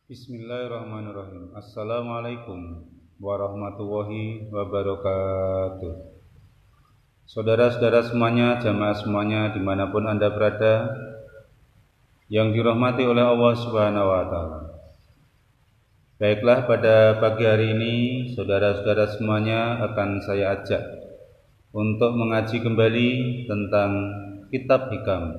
Bismillahirrahmanirrahim. Assalamualaikum warahmatullahi wabarakatuh. Saudara-saudara semuanya, jamaah semuanya dimanapun Anda berada, yang dirahmati oleh Allah Subhanahu wa Ta'ala. Baiklah, pada pagi hari ini saudara-saudara semuanya akan saya ajak untuk mengaji kembali tentang Kitab Hikam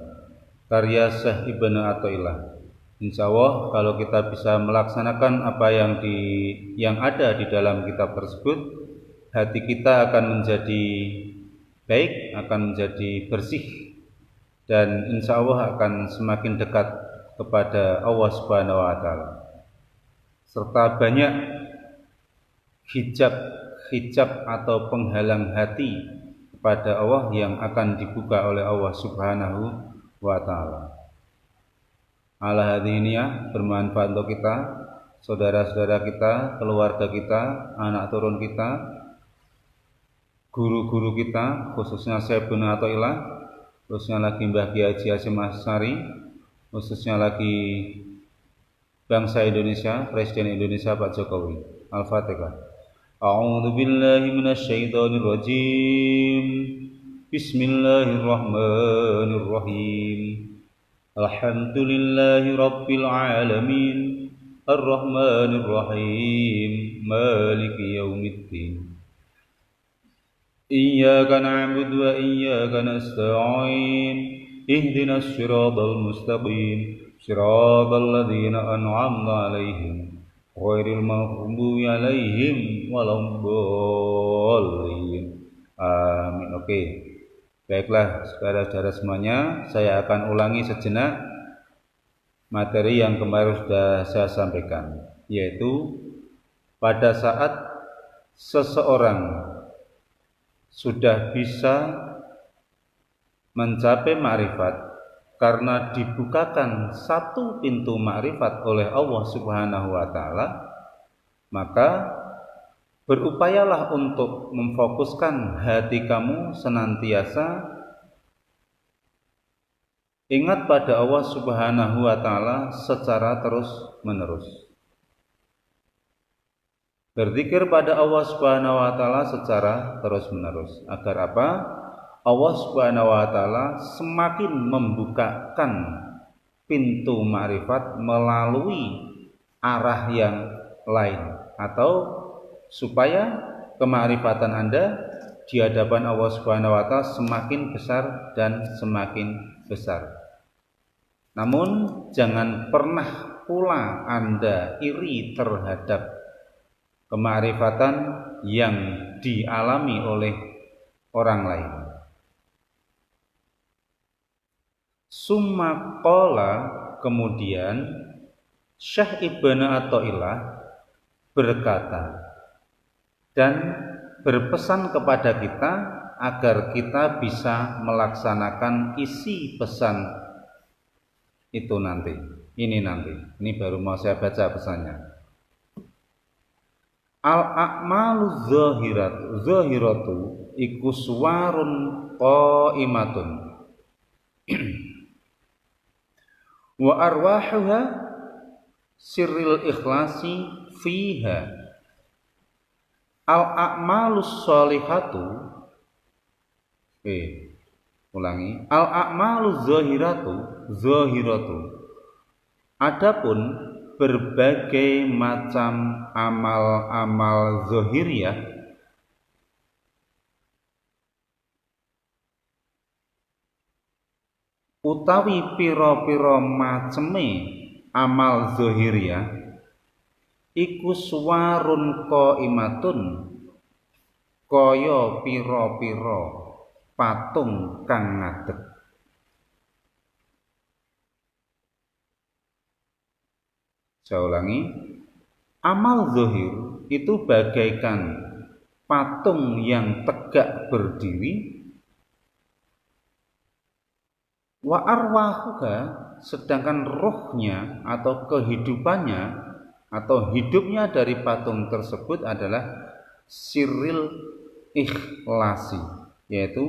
karya Syekh Ibnu Athaillah. Insya Allah kalau kita bisa melaksanakan apa yang ada di dalam kitab tersebut, hati kita akan menjadi baik, akan menjadi bersih, dan insya Allah akan semakin dekat kepada Allah Subhanahu wa Ta'ala, serta banyak hijab atau penghalang hati kepada Allah yang akan dibuka oleh Allah Subhanahu wa Ta'ala. Al-hadiniyah bermanfaat untuk kita, saudara-saudara kita, keluarga kita, anak turun kita, guru-guru kita, khususnya Syekh Ibnu Athaillah, khususnya lagi Mbah Kiai Haji Hasyim Asy'ari, khususnya lagi bangsa Indonesia, Presiden Indonesia Pak Jokowi. Al-Fatihah. A'udzu billahi minasyaitonir rajim. Bismillahirrahmanirrahim. Alhamdulillahi rabbil alamin, arrahmanir rahim, maliki yaumiddin. Iyyaka na'budu wa iyyaka nasta'in, ihdinas siratal mustaqim, siratal ladzina an'amta 'alaihim, ghairil maghdubi 'alaihim waladdallin. Amin. Oke. Baiklah, saudara-saudara semuanya, saya akan ulangi sejenak materi yang kemarin sudah saya sampaikan, yaitu pada saat seseorang sudah bisa mencapai ma'rifat karena dibukakan satu pintu ma'rifat oleh Allah Subhanahu wa Ta'ala, maka berupayalah untuk memfokuskan hati kamu senantiasa ingat pada Allah Subhanahu wa Ta'ala secara terus-menerus. Berzikir pada Allah Subhanahu wa Ta'ala secara terus-menerus. Agar apa? Allah Subhanahu wa Ta'ala semakin membukakan pintu ma'rifat melalui arah yang lain, atau supaya kemarifatan Anda di hadapan Allah Subhanahu wa Ta'ala semakin besar dan semakin besar. Namun jangan pernah pula Anda iri terhadap kemarifatan yang dialami oleh orang lain. Summa qala, kemudian Syekh Ibnu Athaillah berkata dan berpesan kepada kita agar kita bisa melaksanakan isi pesan itu nanti. Ini baru mau saya baca pesannya. Al-a'malu zahiratu iku suwarun qaimatun wa arwahuha sirril ikhlasi fiha. Al-a'malus sholihatu, ulangi. Al-a'maluz zahiratu. Adapun berbagai macam amal-amal zahiriyah utawi pira-pira maceme amal zahiriyah iku suwarun qaimatun, kaya pira-pira patung kang ngadeg. Saya ulangi, amal zahir itu bagaikan patung yang tegak berdiri, wa arwahuha, sedangkan rohnya atau kehidupannya atau hidupnya dari patung tersebut adalah sirril ikhlasi, yaitu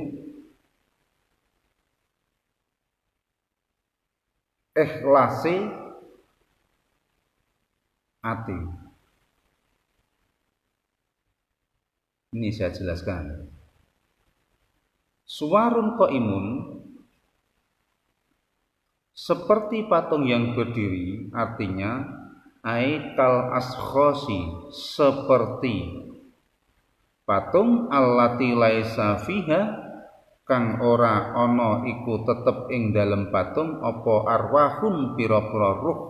ikhlasi ati. Ini saya jelaskan. Suwarun qaimun seperti patung yang berdiri, artinya aikal askhosi, seperti patung allati laisa fiha kang ora ana iku tetep ing dalem patung apa arwahun pira-pira ruh.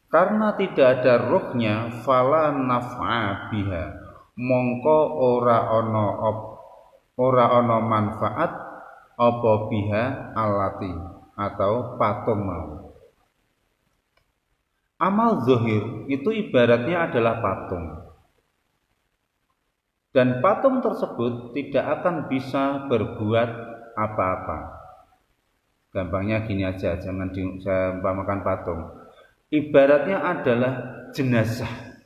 Karena tidak ada ruhnya, fala naf'a biha, mongko ora ana manfaat apa biha allati atau patung mau. Amal zahir itu ibaratnya adalah patung. Dan patung tersebut tidak akan bisa berbuat apa-apa. Gampangnya gini aja, jangan saya umpamakan patung. Ibaratnya adalah jenazah.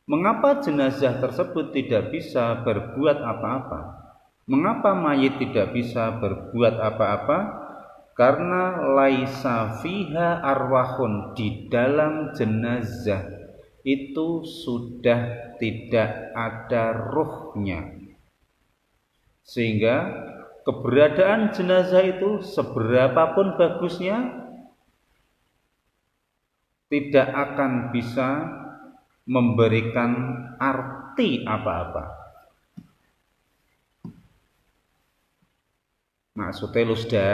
Mengapa jenazah tersebut tidak bisa berbuat apa-apa? Mengapa mayit tidak bisa berbuat apa-apa? Karena laisa fiha arwahun, di dalam jenazah itu sudah tidak ada ruhnya. Sehingga keberadaan jenazah itu seberapapun bagusnya tidak akan bisa memberikan arti apa-apa. Maksudnya lusda,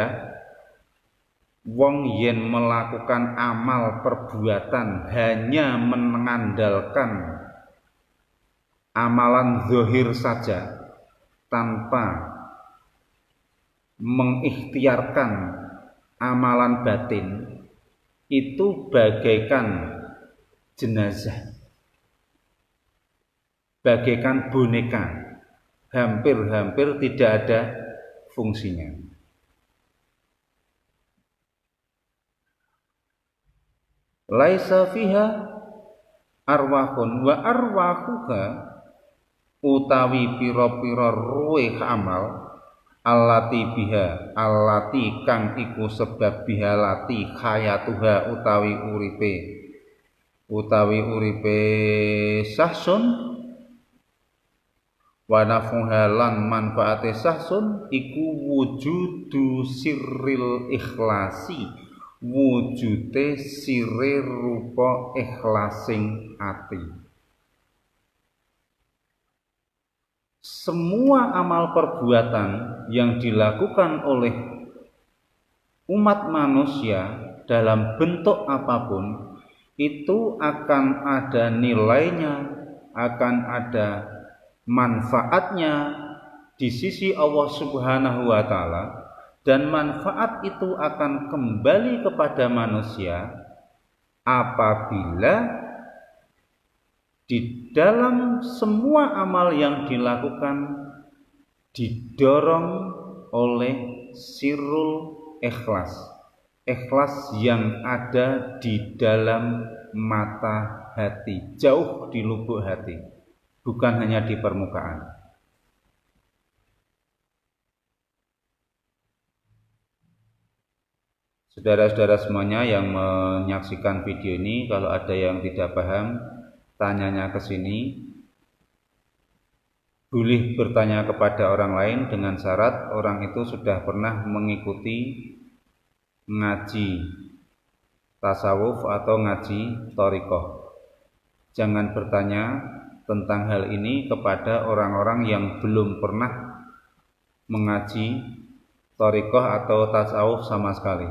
wong yen melakukan amal perbuatan hanya mengandalkan amalan zahir saja tanpa mengikhtiarkan amalan batin, itu bagaikan jenazah, bagaikan boneka, hampir-hampir tidak ada fungsinya. Laisa fiha arwahun wa arwahuha, utawi pira-pira ruwih amal, allati biha, allati kang iku sebab biha lati khayatuha, utawi uripe sahsun, wa nafuha lan manfaate sahsun iku wujudu sirril ikhlasi, wujude sire rupa ikhlasing ati. Semua amal perbuatan yang dilakukan oleh umat manusia dalam bentuk apapun itu akan ada nilainya, akan ada manfaatnya di sisi Allah Subhanahu wa Ta'ala, dan manfaat itu akan kembali kepada manusia apabila di dalam semua amal yang dilakukan didorong oleh sirrul ikhlas, ikhlas yang ada di dalam mata hati, jauh di lubuk hati, bukan hanya di permukaan. Saudara-saudara semuanya yang menyaksikan video ini, kalau ada yang tidak paham, tanyanya ke sini. Boleh bertanya kepada orang lain dengan syarat orang itu sudah pernah mengikuti ngaji tasawuf atau ngaji thariqah. Jangan bertanya tentang hal ini kepada orang-orang yang belum pernah mengaji thariqah atau tasawuf sama sekali.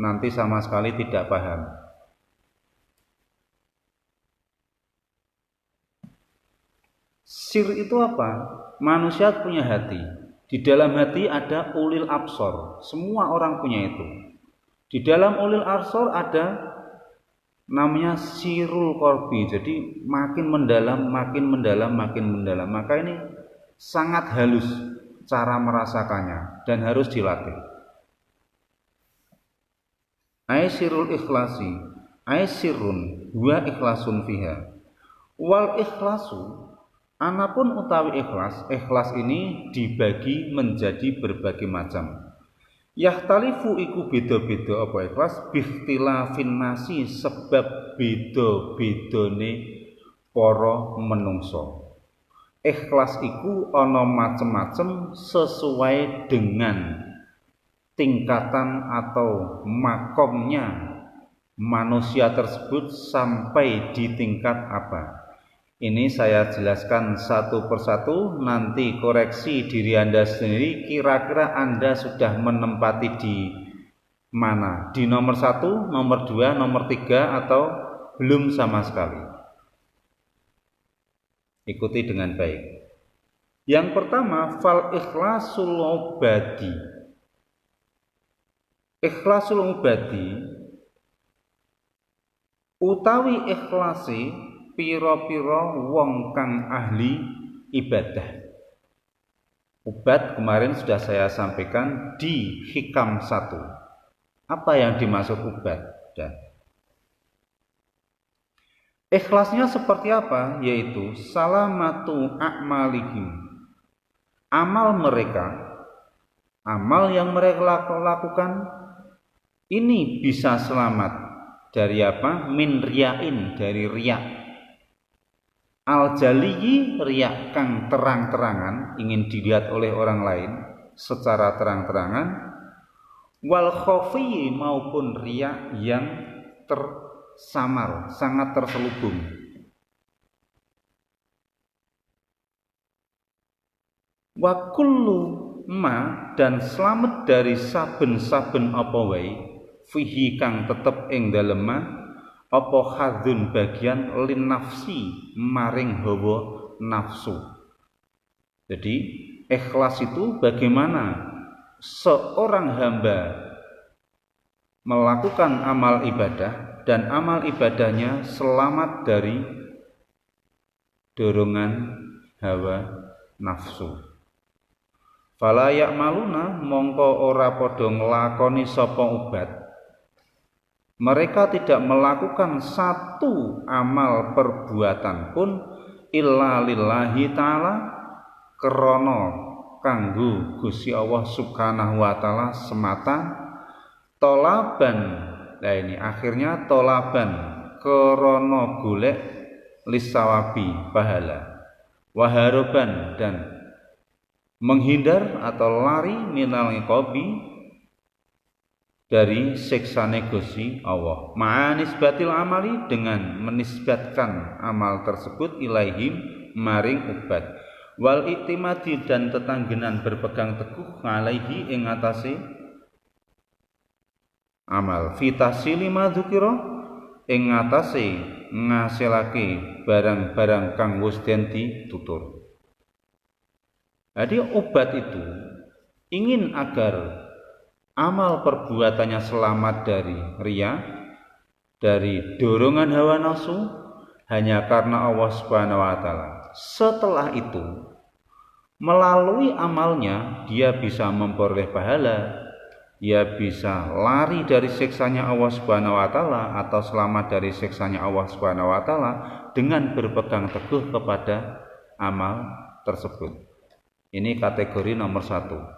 Nanti sama sekali tidak paham. Sir itu apa? Manusia punya hati. Di dalam hati ada ulil absor. Semua orang punya itu. Di dalam ulil absor ada namanya sirul korbi. Jadi makin mendalam, makin mendalam, makin mendalam. Maka ini sangat halus cara merasakannya dan harus dilatih. Aisirul ikhlasi, aisirun wa ikhlasun fiha. Wal ikhlasu, anapun utawi ikhlas, ikhlas ini dibagi menjadi berbagai macam. Yahtalifu iku beda-beda apa ikhlas bikhtilafin nasi sebab beda-bedane para menungso. Ikhlas iku ana macem-macem sesuai dengan tingkatan atau makomnya manusia tersebut sampai di tingkat apa. Ini saya jelaskan satu persatu, nanti koreksi diri Anda sendiri, kira-kira Anda sudah menempati di mana? Di nomor 1, nomor 2, nomor 3, atau belum sama sekali? Ikuti dengan baik. Yang pertama, fal ikhlasul ubadi. Ikhlasul ubadi utawi ikhlasi pira-pira wong kang ahli ibadah. Ubad kemarin sudah saya sampaikan di hikam 1. Apa yang dimaksud ubad? Ikhlasnya seperti apa? Yaitu salamatu a'malihim. Amal mereka, amal yang mereka lakukan ini bisa selamat dari apa? Min riyain, dari riya. Al-jaliyi, riya kang terang-terangan, ingin dilihat oleh orang lain secara terang-terangan. Wal khofi, maupun riya yang tersamar, sangat terselubung. Wa kullu ma, dan selamat dari saben-saben apa wae fihi kang tetep ing dalem apa hadzun bagian lin nafsi maring hawa nafsu. Jadi ikhlas itu bagaimana seorang hamba melakukan amal ibadah dan amal ibadahnya selamat dari dorongan hawa nafsu. Fala ya'maluna, mongko ora padha nglakoni sapa ubad. Mereka tidak melakukan satu amal perbuatan pun illa lillahi ta'ala krana kanggo Gusti Allah Subhanahu wa taala semata, tolaban. Nah ini akhirnya tolaban, krana golek lisawabi, pahala, waharoban, dan menghindar atau lari minal iqabi, dari siksane Gusti Allah. Ma'anisbatil amali, dengan menisbatkan amal tersebut ilaihim maring ubad. Wal iktimadi, dan tetanggenan berpegang teguh alaihi ing atase amal. Fitasili madzukira, ing atase ngasilake barang-barang kang wis den ditutur. Jadi ubad itu ingin agar amal perbuatannya selamat dari riya, dari dorongan hawa nafsu, hanya karena Allah Subhanahu wa taala. Setelah itu, melalui amalnya dia bisa memperoleh pahala, dia bisa lari dari siksanya Allah Subhanahu wa taala atau selamat dari siksanya Allah Subhanahu wa taala dengan berpegang teguh kepada amal tersebut. Ini kategori nomor 1.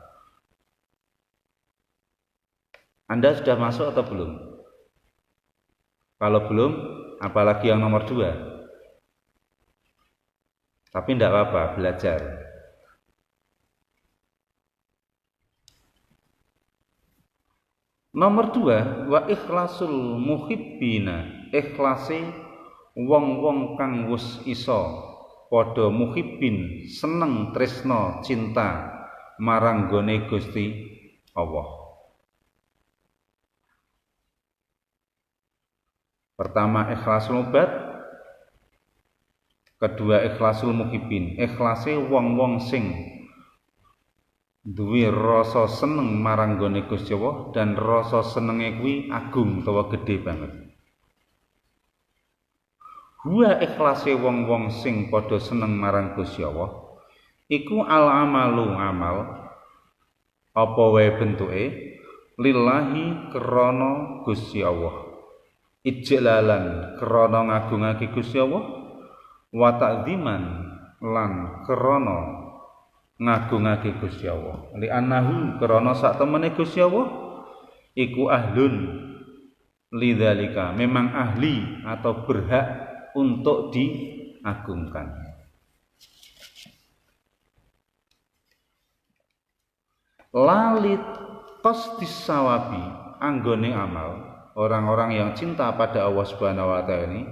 Anda sudah masuk atau belum? Kalau belum, apalagi yang nomor 2. Tapi tidak apa-apa, belajar. Nomor 2, wa ikhlasul muhibbina, ikhlase wong-wong kang wis iso padha muhibbin, seneng, tresno, cinta marang gone Gusti Allah. Pertama ikhlasul ubad, kedua ikhlasul muhibbin. Ikhlase wong-wong sing duwe rasa seneng marang gone Gusti Allah, dan rasa senenge kuwi agung utawa gedhe banget. Huwa ikhlase wong-wong sing padha seneng marang Gusti Allah iku al amalu, amal apa wae bentuke, lillahi krana Gusti Allah, ijlalan krana ngagungake Gusti Allah, wa ta'dziman lan krana ngagungake Gusti Allah. Li annahu krana sak temene Gusti Allah iku ahlun lidzalika, memang ahli atau berhak untuk diagungkan. Lalit qasdis sawabi, anggone amal orang-orang yang cinta pada Allah Subhanahu wa taala ini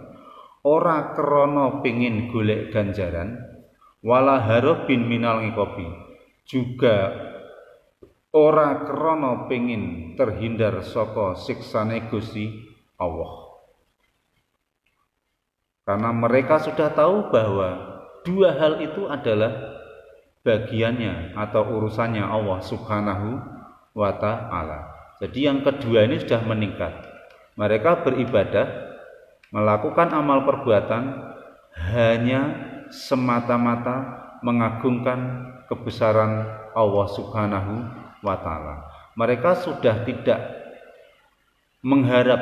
ora krana pengin golek ganjaran, wala harobin minal ngiqabi, juga ora krana pengin terhindar saka siksane Gusti Allah. Karena mereka sudah tahu bahwa dua hal itu adalah bagiannya atau urusannya Allah Subhanahu wa ta'ala. Jadi yang kedua ini sudah meningkat. Mereka beribadah, melakukan amal perbuatan hanya semata-mata mengagungkan kebesaran Allah Subhanahu wa ta'ala. Mereka sudah tidak mengharap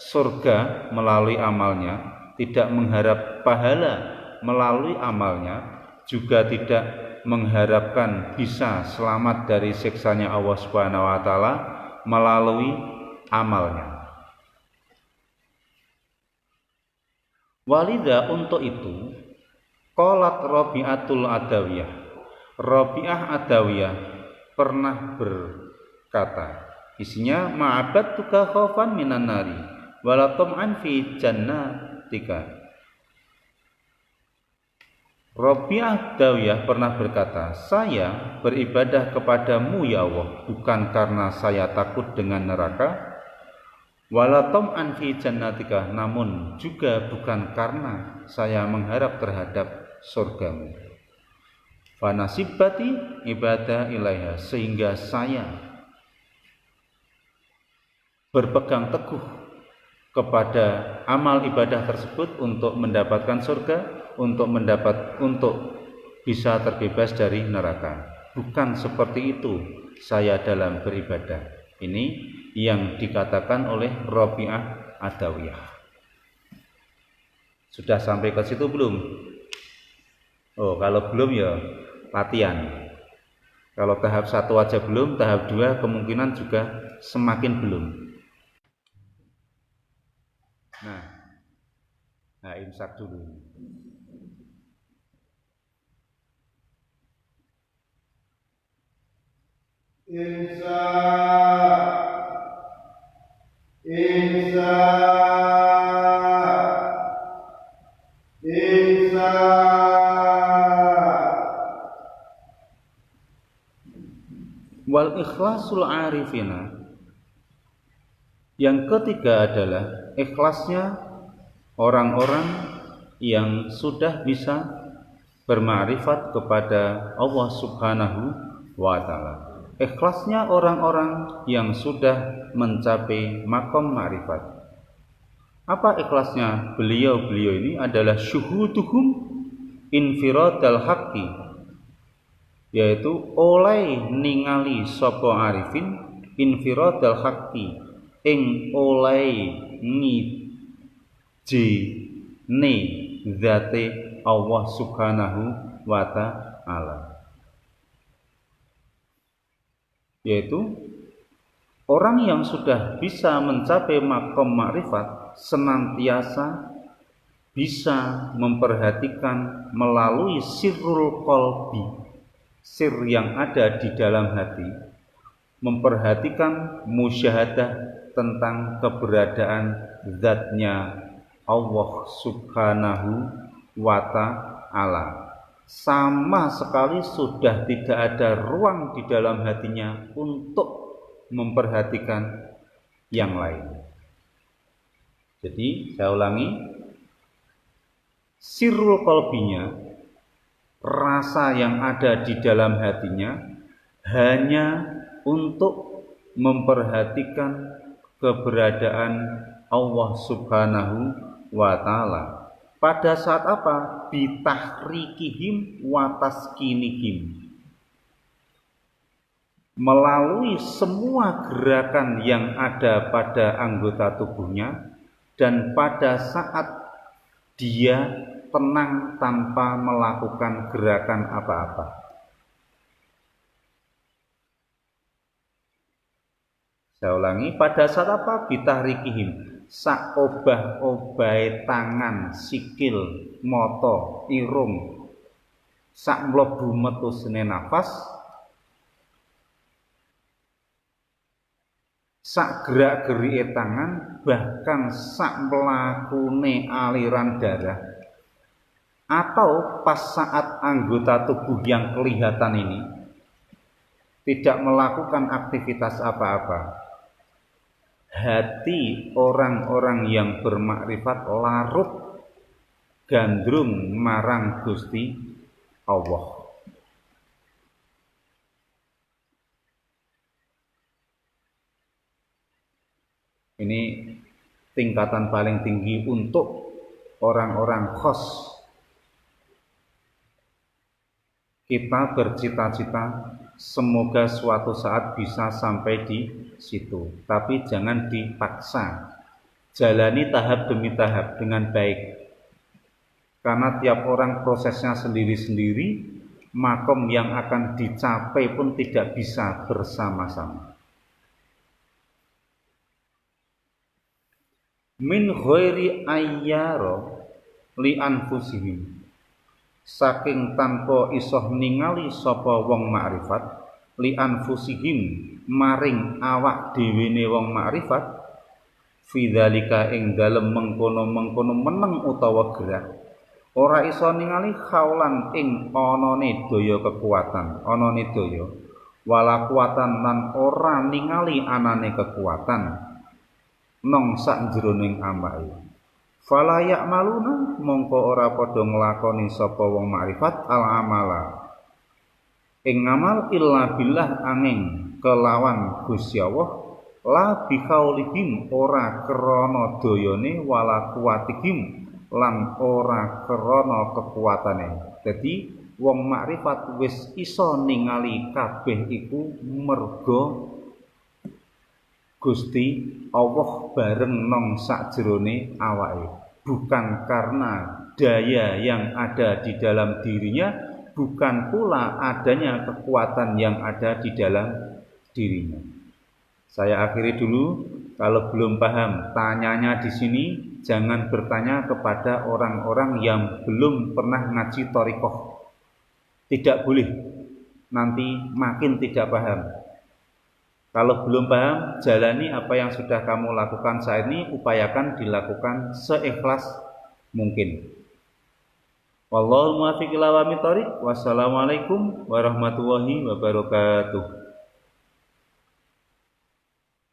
surga melalui amalnya, tidak mengharap pahala melalui amalnya, juga tidak mengharapkan bisa selamat dari siksanya Allah Subhanahu wa taala melalui amalnya. Walidha, untuk itu qalat Rabi'atul Adawiyah, Rabi'ah Adawiyah pernah berkata, isinya ma'abadtuka khaufan minan nari wala tam'an fi jannatika. Rabi'ah Adawiyah pernah berkata, saya beribadah kepadamu ya Allah bukan karena saya takut dengan neraka, wala tam'an fi jannatika, namun juga bukan karena saya mengharap terhadap surgamu. Fanasibati ibadah ilaiha, sehingga saya berpegang teguh kepada amal ibadah tersebut untuk mendapatkan surga, untuk bisa terbebas dari neraka. Bukan seperti itu saya dalam beribadah. Ini yang dikatakan oleh Rabi'ah Adawiyah. Sudah sampai ke situ belum? Oh, kalau belum ya latihan. Kalau tahap 1 aja belum, tahap 2 kemungkinan juga semakin belum. Nah, imsak dulu. Wal ikhlasul arifina, yang ketiga adalah ikhlasnya orang-orang yang sudah bisa bermakrifat kepada Allah Subhanahu wa ta'ala. Ikhlasnya orang-orang yang sudah mencapai makom makrifat. Apa ikhlasnya beliau-beliau ini? Adalah syuhuduhum infiradal haqqi, yaitu oleh ningali sapa arifin infiradal haqqi, ing oleh ngijine zate Allah Subhanahu wa ta'ala, yaitu orang yang sudah bisa mencapai makom makrifat senantiasa bisa memperhatikan melalui sirrul qalbi, sir yang ada di dalam hati, memperhatikan musyahadah tentang keberadaan zatnya Allah Subhanahu wa ta'ala. Sama sekali sudah tidak ada ruang di dalam hatinya untuk memperhatikan yang lain. Jadi saya ulangi, sirrul qalbinya, rasa yang ada di dalam hatinya hanya untuk memperhatikan keberadaan Allah Subhanahu wa ta'ala. Pada saat apa? Bitahrikihim wa taskinihim, melalui semua gerakan yang ada pada anggota tubuhnya, dan pada saat dia tenang tanpa melakukan gerakan apa-apa. Saya ulangi, pada saat apa? Bitahrikihim, sak obah-obahe tangan, sikil, mata, irung, sak mlebu metusne nafas, sak gerak-gerike tangan, bahkan sak mlakune aliran darah, atau pas saat anggota tubuh yang kelihatan ini tidak melakukan aktivitas apa-apa, hati orang-orang yang bermakrifat larut gandrung marang Gusti Allah. Ini tingkatan paling tinggi untuk orang-orang khos. Kita bercita-cita semoga suatu saat bisa sampai di situ, tapi jangan dipaksa. Jalani tahap demi tahap dengan baik. Karena tiap orang prosesnya sendiri-sendiri, makom yang akan dicapai pun tidak bisa bersama-sama. Min ghairi ayyara li anfusihim, saking tanpa isoh ningali sapa wong makrifat li anfusihim maring awak dhewene wong makrifat fidzalika ing dalem mengkono-mengkono meneng utawa gerak ora iso ningali khaulan ing anane daya kekuatan, anane daya wala kuwatan lan ora ningali anane kekuatan nong sak jroning amake. Fala ya'maluna mongko ora padha nglakoni sapa wong makrifat al amala ing ngamal illa billah angin kelawan Gusti Allah la bikaulihim ora krana dayane wala kuwatihim lan ora krana kekuatane. Dadi wong makrifat wis iso ningali kabeh iku merga Gusti Allah bareng nong sakjerone awake, bukan karena daya yang ada di dalam dirinya, bukan pula adanya kekuatan yang ada di dalam dirinya. Saya akhiri dulu. Kalau belum paham, tanyanya di sini jangan bertanya kepada orang-orang yang belum pernah ngaji thariqah. Tidak boleh, nanti makin tidak paham. Kalau belum paham, jalani apa yang sudah kamu lakukan saat ini, upayakan dilakukan seikhlas mungkin. Wallahul muwaffiq ila aqwamit thoriq. Wassalamualaikum warahmatullahi wabarakatuh.